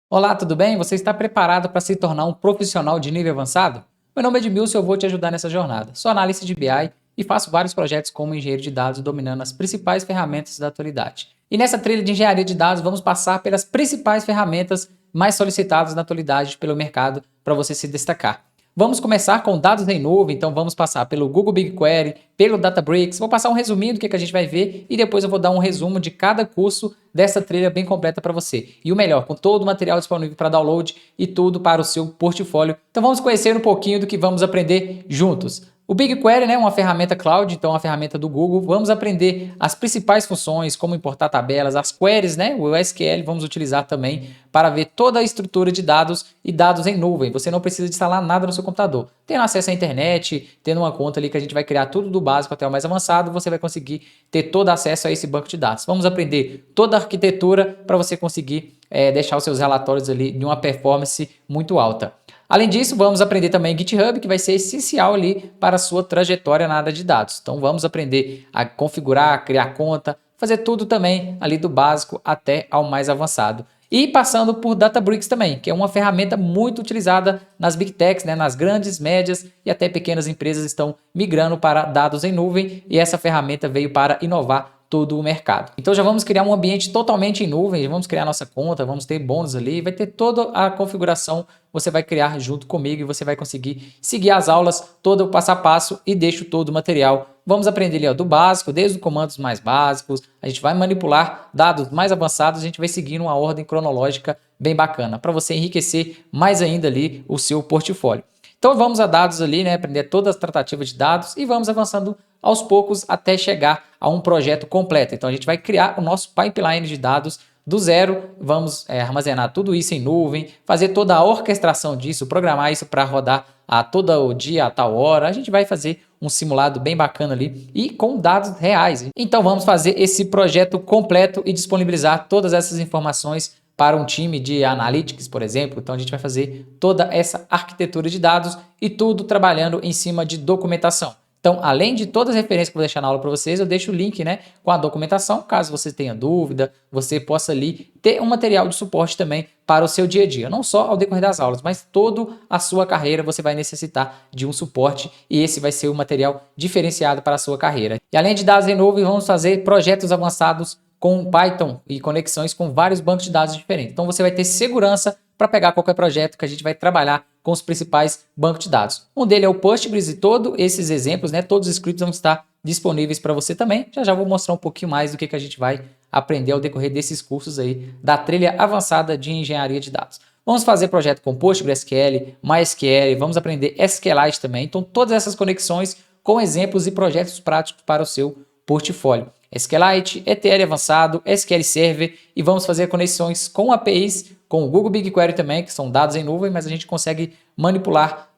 Olá, tudo bem? Você está preparado para se tornar um profissional de nível avançado? Meu nome é Edmilson e eu vou te ajudar nessa jornada. Sou analista de BI e faço vários projetos como engenheiro de dados, dominando as principais ferramentas da atualidade. E nessa trilha de engenharia de dados, vamos passar pelas principais ferramentas mais solicitadas na atualidade pelo mercado para você se destacar. Vamos começar com dados em nuvem, então vamos passar pelo Google BigQuery, pelo Databricks, vou passar um resuminho do que a gente vai ver e depois eu vou dar um resumo de cada curso dessa trilha bem completa para você. E o melhor, com todo o material disponível para download e tudo para o seu portfólio. Então vamos conhecer um pouquinho do que vamos aprender juntos. O BigQuery, né, é uma ferramenta cloud, então uma ferramenta do Google. Vamos aprender as principais funções, como importar tabelas, as queries, né, o SQL, vamos utilizar também para ver toda a estrutura de dados e dados em nuvem. Você não precisa de instalar nada no seu computador. Tendo acesso à internet, tendo uma conta ali que a gente vai criar tudo do básico até o mais avançado, você vai conseguir ter todo acesso a esse banco de dados. Vamos aprender toda a arquitetura para você conseguir deixar os seus relatórios ali de uma performance muito alta. Além disso, vamos aprender também GitHub, que vai ser essencial ali para a sua trajetória na área de dados. Então vamos aprender a configurar, criar conta, fazer tudo também ali do básico até ao mais avançado. E passando por Databricks também, que é uma ferramenta muito utilizada nas Big Techs, né, nas grandes, médias e até pequenas empresas estão migrando para dados em nuvem e essa ferramenta veio para inovar todo o mercado. Então já vamos criar um ambiente totalmente em nuvem, vamos criar nossa conta, vamos ter bônus ali, vai ter toda a configuração, você vai criar junto comigo e você vai conseguir seguir as aulas, todo o passo a passo e deixo todo o material. Vamos aprender ali ó, do básico, desde os comandos mais básicos, a gente vai manipular dados mais avançados, a gente vai seguir uma ordem cronológica bem bacana, para você enriquecer mais ainda ali o seu portfólio. Então vamos a dados ali, né, aprender todas as tratativas de dados e vamos avançando aos poucos até chegar a um projeto completo. Então a gente vai criar o nosso pipeline de dados do zero, vamos armazenar tudo isso em nuvem, fazer toda a orquestração disso, programar isso para rodar a todo o dia, a tal hora. A gente vai fazer um simulado bem bacana ali e com dados reais. Então vamos fazer esse projeto completo e disponibilizar todas essas informações para um time de analytics, por exemplo. Então a gente vai fazer toda essa arquitetura de dados e tudo trabalhando em cima de documentação. Então, além de todas as referências que eu vou deixar na aula para vocês, eu deixo o link, né, com a documentação, caso você tenha dúvida, você possa ali ter um material de suporte também para o seu dia a dia. Não só ao decorrer das aulas, mas toda a sua carreira você vai necessitar de um suporte e esse vai ser o material diferenciado para a sua carreira. E além de dados em nuvem, vamos fazer projetos avançados com Python e conexões com vários bancos de dados diferentes. Então você vai ter segurança para pegar qualquer projeto que a gente vai trabalhar com os principais bancos de dados. Um deles é o Postgres e todos esses exemplos, né, todos os scripts vão estar disponíveis para você também. Já vou mostrar um pouquinho mais do que a gente vai aprender ao decorrer desses cursos aí da trilha avançada de engenharia de dados. Vamos fazer projeto com PostgreSQL, MySQL, vamos aprender SQLite também. Então todas essas conexões com exemplos e projetos práticos para o seu portfólio. SQLite, ETL avançado, SQL Server e vamos fazer conexões com APIs, com o Google BigQuery também, que são dados em nuvem, mas a gente consegue manipular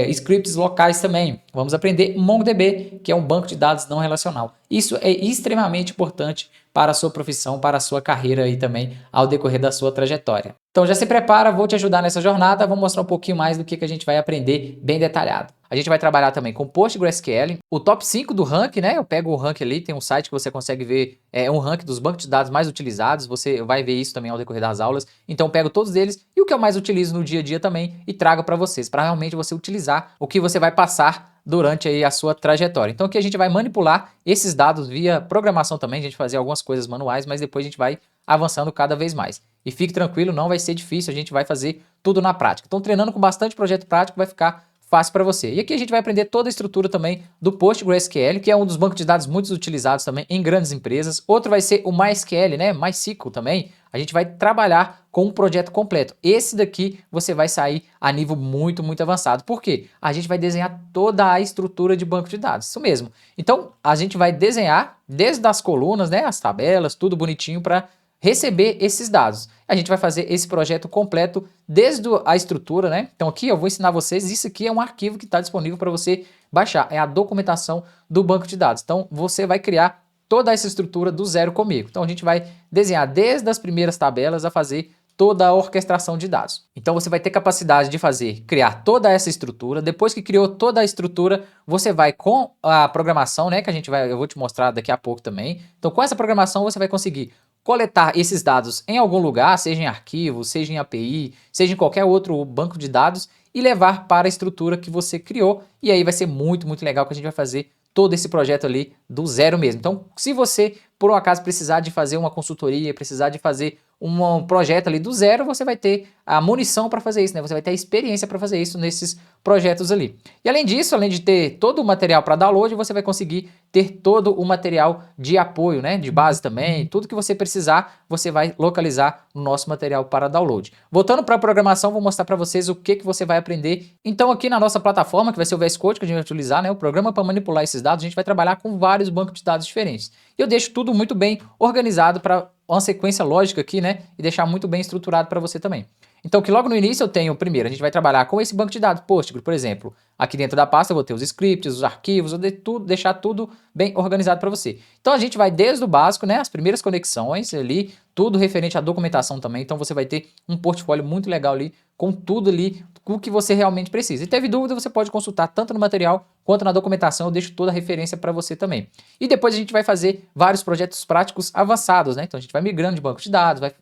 scripts locais também. Vamos aprender MongoDB, que é um banco de dados não relacional. Isso é extremamente importante para a sua profissão, para a sua carreira e também ao decorrer da sua trajetória. Então já se prepara, vou te ajudar nessa jornada, vou mostrar um pouquinho mais do que a gente vai aprender bem detalhado. A gente vai trabalhar também com PostgreSQL, o top 5 do ranking, né? Eu pego o ranking ali, tem um site que você consegue ver um ranking dos bancos de dados mais utilizados, você vai ver isso também ao decorrer das aulas. Então eu pego todos eles e o que eu mais utilizo no dia a dia também e trago para vocês, para realmente você utilizar o que você vai passar durante aí a sua trajetória. Então aqui a gente vai manipular esses dados via programação também, a gente fazer algumas coisas manuais, mas depois a gente vai avançando cada vez mais. E fique tranquilo, não vai ser difícil, a gente vai fazer tudo na prática. Então treinando com bastante projeto prático vai ficar fácil para você. E aqui a gente vai aprender toda a estrutura também do PostgreSQL, que é um dos bancos de dados muito utilizados também em grandes empresas. Outro vai ser o MySQL, né? MySQL também. A gente vai trabalhar com um projeto completo. Esse daqui você vai sair a nível muito avançado. Por quê? A gente vai desenhar toda a estrutura de banco de dados. Isso mesmo. Então, a gente vai desenhar desde as colunas, né? As tabelas, tudo bonitinho para receber esses dados. A gente vai fazer esse projeto completo desde a estrutura, né? Então aqui eu vou ensinar vocês, isso aqui é um arquivo que está disponível para você baixar, é a documentação do banco de dados. Então você vai criar toda essa estrutura do zero comigo. Então a gente vai desenhar desde as primeiras tabelas a fazer toda a orquestração de dados. Então você vai ter capacidade de criar toda essa estrutura. Depois que criou toda a estrutura, você vai com a programação, né, que eu vou te mostrar daqui a pouco também. Então com essa programação você vai conseguir coletar esses dados em algum lugar, seja em arquivo, seja em API, seja em qualquer outro banco de dados e levar para a estrutura que você criou. E aí vai ser muito, muito legal que a gente vai fazer todo esse projeto ali do zero mesmo. Então, se você, por um acaso, precisar de fazer uma consultoria, precisar de fazer um projeto ali do zero, você vai ter a munição para fazer isso, né? Você vai ter a experiência para fazer isso nesses projetos ali. E além disso, além de ter todo o material para download, você vai conseguir ter todo o material de apoio, né? De base também, tudo que você precisar, você vai localizar no nosso material para download. Voltando para a programação, vou mostrar para vocês o que você vai aprender. Então, aqui na nossa plataforma, que vai ser o VS Code que a gente vai utilizar, né? O programa para manipular esses dados, a gente vai trabalhar com vários bancos de dados diferentes. E eu deixo tudo muito bem organizado para uma sequência lógica aqui, né? E deixar muito bem estruturado para você também. Então, que logo no início eu tenho, primeiro, a gente vai trabalhar com esse banco de dados, Postgre, por exemplo. Aqui dentro da pasta eu vou ter os scripts, os arquivos, eu deixar tudo bem organizado para você. Então, a gente vai desde o básico, né? As primeiras conexões ali, tudo referente à documentação também. Então, você vai ter um portfólio muito legal ali, com tudo ali, o que você realmente precisa. E teve dúvida, você pode consultar tanto no material quanto na documentação, eu deixo toda a referência para você também. E depois a gente vai fazer vários projetos práticos avançados, né? Então a gente vai migrando de banco de dados, vai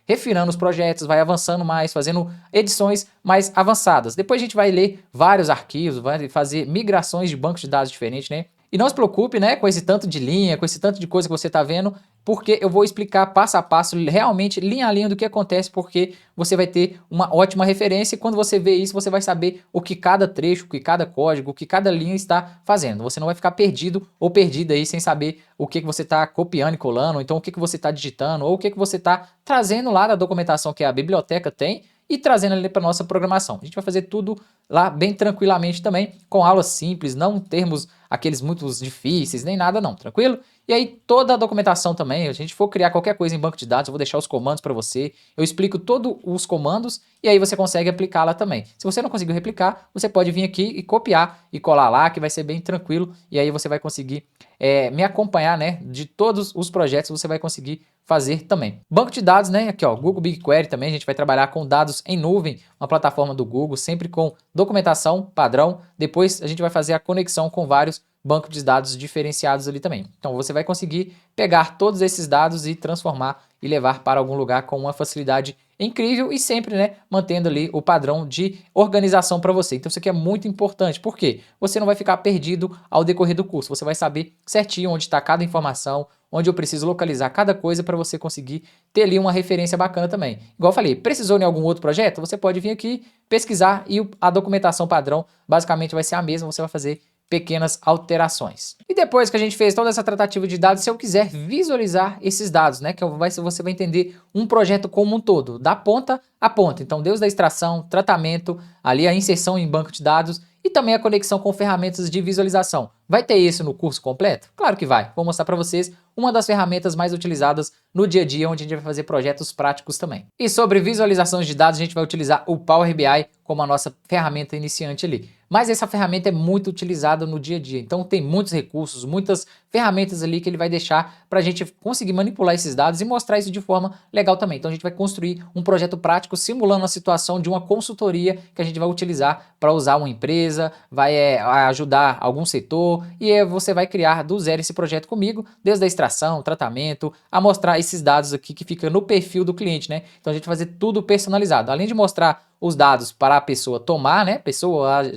refinando os projetos, vai avançando mais, fazendo edições mais avançadas. Depois a gente vai ler vários arquivos, vai fazer migrações de bancos de dados diferentes, né? E não se preocupe, né, com esse tanto de linha, com esse tanto de coisa que você está vendo, porque eu vou explicar passo a passo, realmente linha a linha do que acontece, porque você vai ter uma ótima referência e quando você vê isso, você vai saber o que cada trecho, o que cada código, o que cada linha está fazendo. Você não vai ficar perdido ou perdida aí sem saber o que você está copiando e colando, ou então o que você está digitando, ou o que você está trazendo lá da documentação que a biblioteca tem, e trazendo ali para nossa programação. A gente vai fazer tudo lá bem tranquilamente também, com aulas simples, não termos aqueles muito difíceis, nem nada não, tranquilo? E aí toda a documentação também, a gente for criar qualquer coisa em banco de dados, eu vou deixar os comandos para você, eu explico todos os comandos e aí você consegue aplicá-la também. Se você não conseguiu replicar, você pode vir aqui e copiar e colar lá, que vai ser bem tranquilo, e aí você vai conseguir me acompanhar, né, de todos os projetos você vai conseguir fazer também. Banco de dados, né, aqui ó, Google BigQuery também, a gente vai trabalhar com dados em nuvem, uma plataforma do Google, sempre com documentação padrão, depois a gente vai fazer a conexão com vários bancos de dados diferenciados ali também. Então você vai conseguir pegar todos esses dados e transformar e levar para algum lugar com uma facilidade incrível e sempre, né, mantendo ali o padrão de organização para você. Então isso aqui é muito importante, porque você não vai ficar perdido ao decorrer do curso, você vai saber certinho onde está cada informação, onde eu preciso localizar cada coisa para você conseguir ter ali uma referência bacana também. Igual eu falei, precisou em algum outro projeto? Você pode vir aqui, pesquisar e a documentação padrão basicamente vai ser a mesma, você vai fazer pequenas alterações. E depois que a gente fez toda essa tratativa de dados, se eu quiser visualizar esses dados, né, que você vai entender um projeto como um todo, da ponta a ponta. Então, desde a extração, tratamento, ali a inserção em banco de dados e também a conexão com ferramentas de visualização. Vai ter isso no curso completo? Claro que vai. Vou mostrar para vocês uma das ferramentas mais utilizadas no dia a dia, onde a gente vai fazer projetos práticos também. E sobre visualizações de dados, a gente vai utilizar o Power BI como a nossa ferramenta iniciante ali. Mas essa ferramenta é muito utilizada no dia a dia, então tem muitos recursos, muitas ferramentas ali que ele vai deixar para a gente conseguir manipular esses dados e mostrar isso de forma legal também. Então a gente vai construir um projeto prático simulando a situação de uma consultoria que a gente vai utilizar para usar uma empresa, vai ajudar algum setor e você vai criar do zero esse projeto comigo, desde a extração, tratamento, a mostrar esses dados aqui que fica no perfil do cliente, né? Então a gente vai fazer tudo personalizado, além de mostrar os dados para a pessoa tomar, né?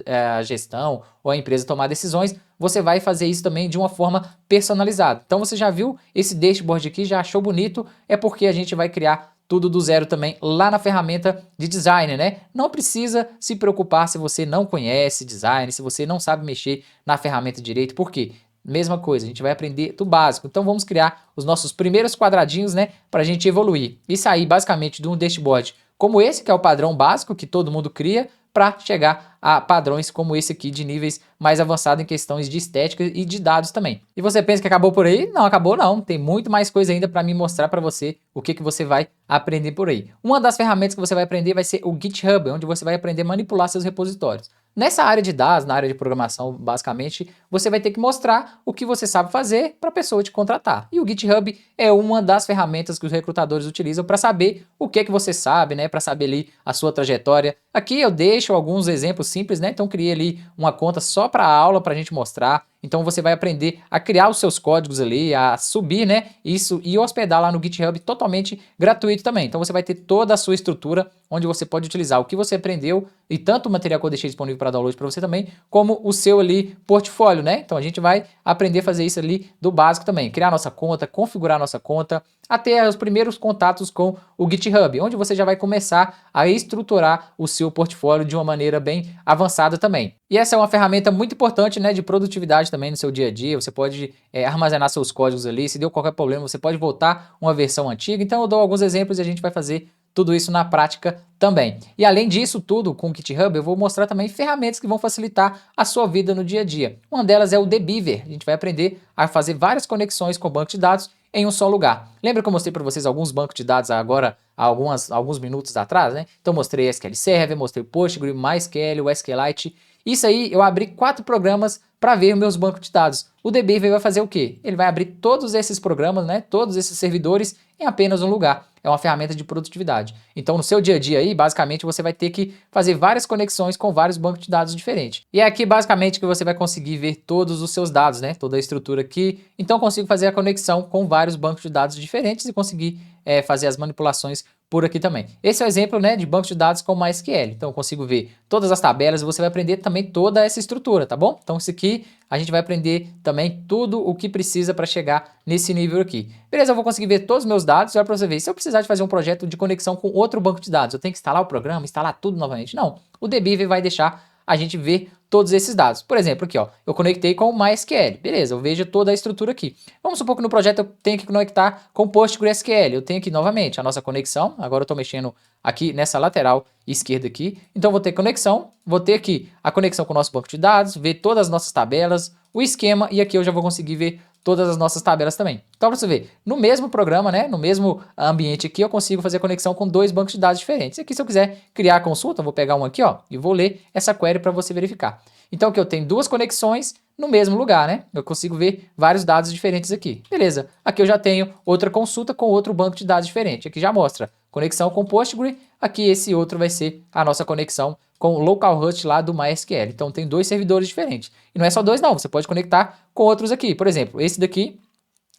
A gestão ou a empresa tomar decisões, você vai fazer isso também de uma forma personalizada. Então você já viu esse dashboard aqui, já achou bonito, é porque a gente vai criar tudo do zero também lá na ferramenta de design, né? Não precisa se preocupar se você não conhece design, se você não sabe mexer na ferramenta direito, por quê? Mesma coisa, a gente vai aprender do básico. Então vamos criar os nossos primeiros quadradinhos, né, para a gente evoluir e sair basicamente de um dashboard como esse, que é o padrão básico que todo mundo cria, para chegar a padrões como esse aqui de níveis mais avançados em questões de estética e de dados também. E você pensa que acabou por aí? Não, acabou não. Tem muito mais coisa ainda para me mostrar para você o que você vai aprender por aí. Uma das ferramentas que você vai aprender vai ser o GitHub, onde você vai aprender a manipular seus repositórios. Nessa área de dados, na área de programação, basicamente, você vai ter que mostrar o que você sabe fazer para a pessoa te contratar. E o GitHub é uma das ferramentas que os recrutadores utilizam para saber o que você sabe, né? Para saber ali a sua trajetória. Aqui eu deixo alguns exemplos simples, né? Então criei ali uma conta só para a aula para a gente mostrar. Então você vai aprender a criar os seus códigos ali, a subir, né, isso e hospedar lá no GitHub totalmente gratuito também. Então você vai ter toda a sua estrutura onde você pode utilizar o que você aprendeu e tanto o material que eu deixei disponível para download para você também, como o seu ali portfólio, né? Então a gente vai aprender a fazer isso ali do básico também, criar nossa conta, configurar nossa conta, até os primeiros contatos com o GitHub, onde você já vai começar a estruturar o seu portfólio de uma maneira bem avançada também. E essa é uma ferramenta muito importante, né, de produtividade também no seu dia a dia. Você pode armazenar seus códigos ali, se deu qualquer problema, você pode voltar uma versão antiga. Então eu dou alguns exemplos e a gente vai fazer tudo isso na prática também. E além disso tudo, com o GitHub, eu vou mostrar também ferramentas que vão facilitar a sua vida no dia a dia. Uma delas é o TheBeaver. A gente vai aprender a fazer várias conexões com o banco de dados em um só lugar. Lembra que eu mostrei para vocês alguns bancos de dados agora, há alguns minutos atrás, né? Então mostrei SQL Server, mostrei o Postgre, MySQL, o SQLite. Isso aí, eu abri 4 programas para ver meus bancos de dados. O TheBeaver vai fazer o quê? Ele vai abrir todos esses programas, né? Todos esses servidores em apenas um lugar. É uma ferramenta de produtividade. Então, no seu dia a dia aí, basicamente, você vai ter que fazer várias conexões com vários bancos de dados diferentes. E é aqui, basicamente, que você vai conseguir ver todos os seus dados, né? Toda a estrutura aqui. Então, eu consigo fazer a conexão com vários bancos de dados diferentes e conseguir fazer as manipulações por aqui também. Esse é o exemplo, né, de banco de dados com MySQL. Então, eu consigo ver todas as tabelas e você vai aprender também toda essa estrutura, tá bom? Então, isso aqui a gente vai aprender também tudo o que precisa para chegar nesse nível aqui. Beleza, eu vou conseguir ver todos os meus dados. Olha para você ver, se eu precisar de fazer um projeto de conexão com outro banco de dados, eu tenho que instalar o programa, instalar tudo novamente? Não, o TheBeaver vai deixar a gente ver todos esses dados. Por exemplo, aqui, ó, eu conectei com o MySQL. Beleza, eu vejo toda a estrutura aqui. Vamos supor que no projeto eu tenho que conectar com o PostgreSQL. Eu tenho aqui novamente a nossa conexão. Agora eu estou mexendo aqui nessa lateral esquerda aqui. Então eu vou ter conexão, vou ter aqui a conexão com o nosso banco de dados, ver todas as nossas tabelas, o esquema, e aqui eu já vou conseguir ver todas as nossas tabelas também. Então, para você ver, no mesmo programa, né, no mesmo ambiente aqui, eu consigo fazer conexão com 2 bancos de dados diferentes. E aqui, se eu quiser criar a consulta, eu vou pegar um aqui, ó, e vou ler essa query para você verificar. Então, aqui eu tenho 2 conexões no mesmo lugar, né? Eu consigo ver vários dados diferentes aqui. Beleza. Aqui eu já tenho outra consulta com outro banco de dados diferente. Aqui já mostra conexão com Postgre. Aqui esse outro vai ser a nossa conexão com o localhost lá do MySQL. Então tem 2 servidores diferentes. E não é só 2 não, você pode conectar com outros aqui. Por exemplo, esse daqui,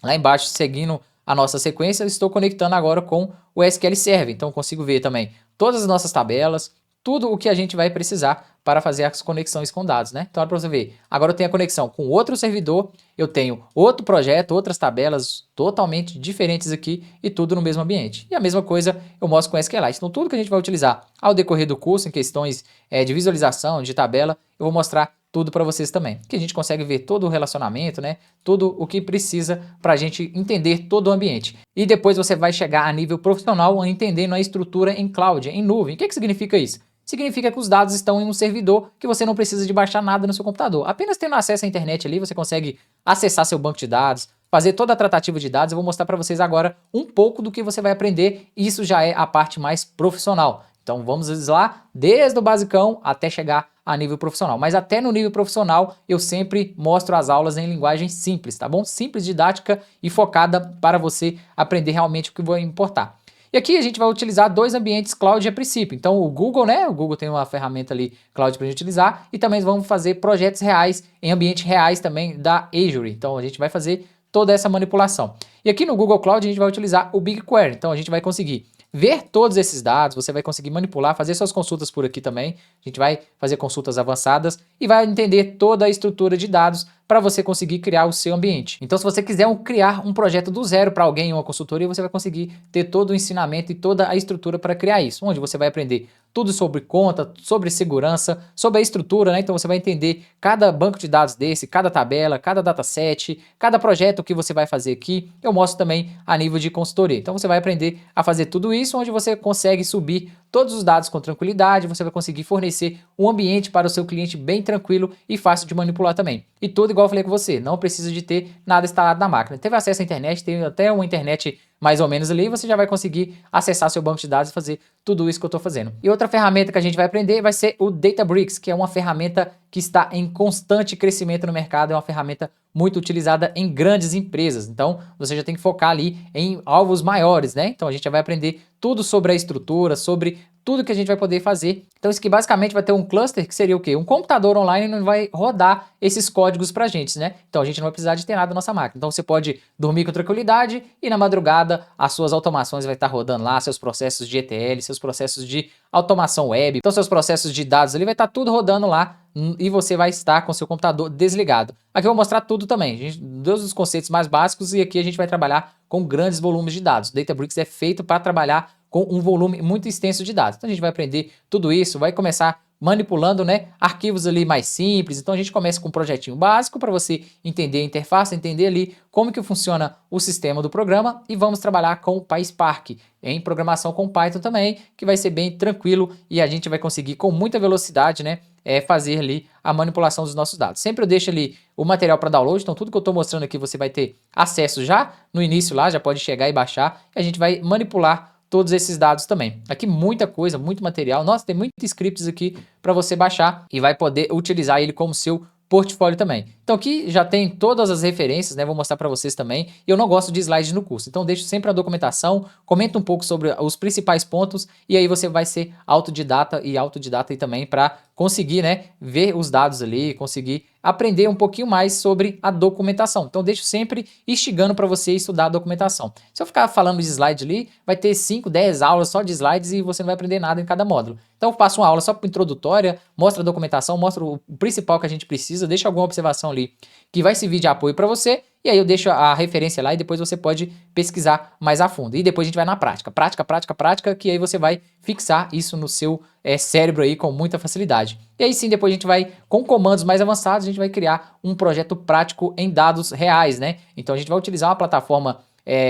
lá embaixo, seguindo a nossa sequência, eu estou conectando agora com o SQL Server. Então eu consigo ver também todas as nossas tabelas, tudo o que a gente vai precisar para fazer as conexões com dados, né? Então, para você ver, agora eu tenho a conexão com outro servidor, eu tenho outro projeto, outras tabelas totalmente diferentes aqui e tudo no mesmo ambiente. E a mesma coisa eu mostro com SQLite. Então, tudo que a gente vai utilizar ao decorrer do curso, em questões de visualização, de tabela, eu vou mostrar tudo para vocês também. Que a gente consegue ver todo o relacionamento, né? Tudo o que precisa para a gente entender todo o ambiente. E depois você vai chegar a nível profissional entendendo a estrutura em cloud, em nuvem. O que significa isso? Significa que os dados estão em um servidor que você não precisa de baixar nada no seu computador. Apenas tendo acesso à internet ali, você consegue acessar seu banco de dados, fazer toda a tratativa de dados. Eu vou mostrar para vocês agora um pouco do que você vai aprender. Isso já é a parte mais profissional. Então vamos lá, desde o basicão até chegar a nível profissional. Mas até no nível profissional eu sempre mostro as aulas em linguagem simples, tá bom? Simples, didática e focada para você aprender realmente o que vai importar. E aqui a gente vai utilizar 2 ambientes cloud a princípio. Então o Google, né? O Google tem uma ferramenta ali cloud para a gente utilizar. E também vamos fazer projetos reais em ambientes reais também da Azure. Então a gente vai fazer toda essa manipulação. E aqui no Google Cloud a gente vai utilizar o BigQuery. Então a gente vai conseguir ver todos esses dados, você vai conseguir manipular, fazer suas consultas por aqui também. A gente vai fazer consultas avançadas e vai entender toda a estrutura de dados para você conseguir criar o seu ambiente. Então, se você quiser criar um projeto do zero para alguém em uma consultoria, você vai conseguir ter todo o ensinamento e toda a estrutura para criar isso, onde você vai aprender tudo sobre conta, sobre segurança, sobre a estrutura, né? Então você vai entender cada banco de dados desse, cada tabela, cada dataset, cada projeto que você vai fazer aqui. Eu mostro também a nível de consultoria. Então você vai aprender a fazer tudo isso, onde você consegue subir todos os dados com tranquilidade, você vai conseguir fornecer um ambiente para o seu cliente bem tranquilo e fácil de manipular também. E tudo igual eu falei com você, não precisa de ter nada instalado na máquina. Teve acesso à internet, tem até uma internet mais ou menos ali, você já vai conseguir acessar seu banco de dados e fazer tudo isso que eu estou fazendo. E outra ferramenta que a gente vai aprender vai ser o Databricks, que é uma ferramenta que está em constante crescimento no mercado, é uma ferramenta muito utilizada em grandes empresas. Então, você já tem que focar ali em alvos maiores, né? Então, a gente já vai aprender tudo sobre a estrutura, sobre tudo que a gente vai poder fazer. Então isso aqui basicamente vai ter um cluster que seria o quê? Um computador online não vai rodar esses códigos pra gente, né? Então a gente não vai precisar de ter nada na nossa máquina. Então você pode dormir com tranquilidade e na madrugada as suas automações vai estar rodando lá, seus processos de ETL, seus processos de automação web, então seus processos de dados ali vai estar tudo rodando lá e você vai estar com seu computador desligado. Aqui eu vou mostrar tudo também, a gente deu os conceitos mais básicos e aqui a gente vai trabalhar com grandes volumes de dados. Databricks é feito para trabalhar com um volume muito extenso de dados. Então a gente vai aprender tudo isso, vai começar manipulando, né, arquivos ali mais simples. Então a gente começa com um projetinho básico para você entender a interface, entender ali como que funciona o sistema do programa e vamos trabalhar com o PySpark em programação com Python também, que vai ser bem tranquilo e a gente vai conseguir com muita velocidade, né, fazer ali a manipulação dos nossos dados. Sempre eu deixo ali o material para download, então tudo que eu estou mostrando aqui você vai ter acesso já no início lá, já pode chegar e baixar e a gente vai manipular todos esses dados também. Aqui muita coisa, muito material. Nossa, tem muitos scripts aqui para você baixar e vai poder utilizar ele como seu portfólio também. Então aqui já tem todas as referências, né? Vou mostrar para vocês também. E eu não gosto de slides no curso, então deixo sempre a documentação, comenta um pouco sobre os principais pontos e aí você vai ser autodidata e também para conseguir, né, ver os dados ali, conseguir aprender um pouquinho mais sobre a documentação. Então deixo sempre instigando para você estudar a documentação. Se eu ficar falando de slide ali, vai ter 5, 10 aulas só de slides e você não vai aprender nada em cada módulo. Então eu faço uma aula só introdutória, mostro a documentação, mostro o principal que a gente precisa, deixo alguma observação ali que vai servir de apoio para você, e aí eu deixo a referência lá e depois você pode pesquisar mais a fundo. E depois a gente vai na prática. Prática, que aí você vai fixar isso no seu cérebro aí com muita facilidade. E aí sim, depois a gente vai, com comandos mais avançados, a gente vai criar um projeto prático em dados reais, né? Então a gente vai utilizar uma plataforma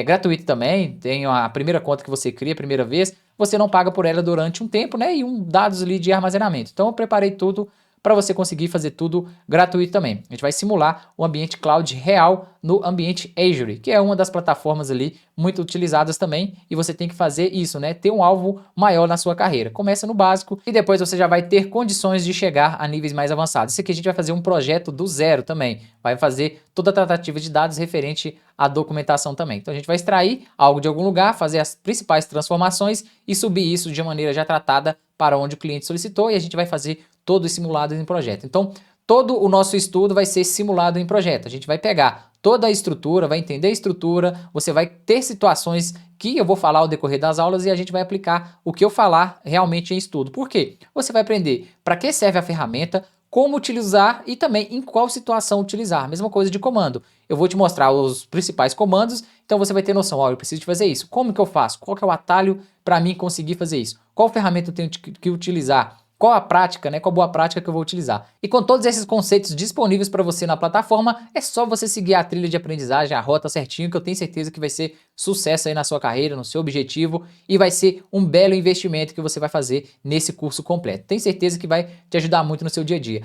gratuita também, tem a primeira conta que você cria a primeira vez, você não paga por ela durante um tempo, né? E dados ali de armazenamento. Então eu preparei tudo para você conseguir fazer tudo gratuito também. A gente vai simular o ambiente cloud real no ambiente Azure, que é uma das plataformas ali muito utilizadas também, e você tem que fazer isso, né? Ter um alvo maior na sua carreira. Começa no básico e depois você já vai ter condições de chegar a níveis mais avançados. Isso aqui a gente vai fazer um projeto do zero também. Vai fazer toda a tratativa de dados referente à documentação também. Então a gente vai extrair algo de algum lugar, fazer as principais transformações e subir isso de maneira já tratada para onde o cliente solicitou e a gente vai fazer todo simulado em projeto. Então, todo o nosso estudo vai ser simulado em projeto. A gente vai pegar toda a estrutura, vai entender a estrutura, você vai ter situações que eu vou falar ao decorrer das aulas e a gente vai aplicar o que eu falar realmente em estudo. Por quê? Você vai aprender para que serve a ferramenta, como utilizar e também em qual situação utilizar. Mesma coisa de comando. Eu vou te mostrar os principais comandos, então você vai ter noção, ó, eu preciso de fazer isso. Como que eu faço? Qual que é o atalho para mim conseguir fazer isso? Qual ferramenta eu tenho que utilizar? Qual a prática, né? Qual a boa prática que eu vou utilizar? E com todos esses conceitos disponíveis para você na plataforma, é só você seguir a trilha de aprendizagem, a rota certinho, que eu tenho certeza que vai ser sucesso aí na sua carreira, no seu objetivo, e vai ser um belo investimento que você vai fazer nesse curso completo. Tenho certeza que vai te ajudar muito no seu dia a dia.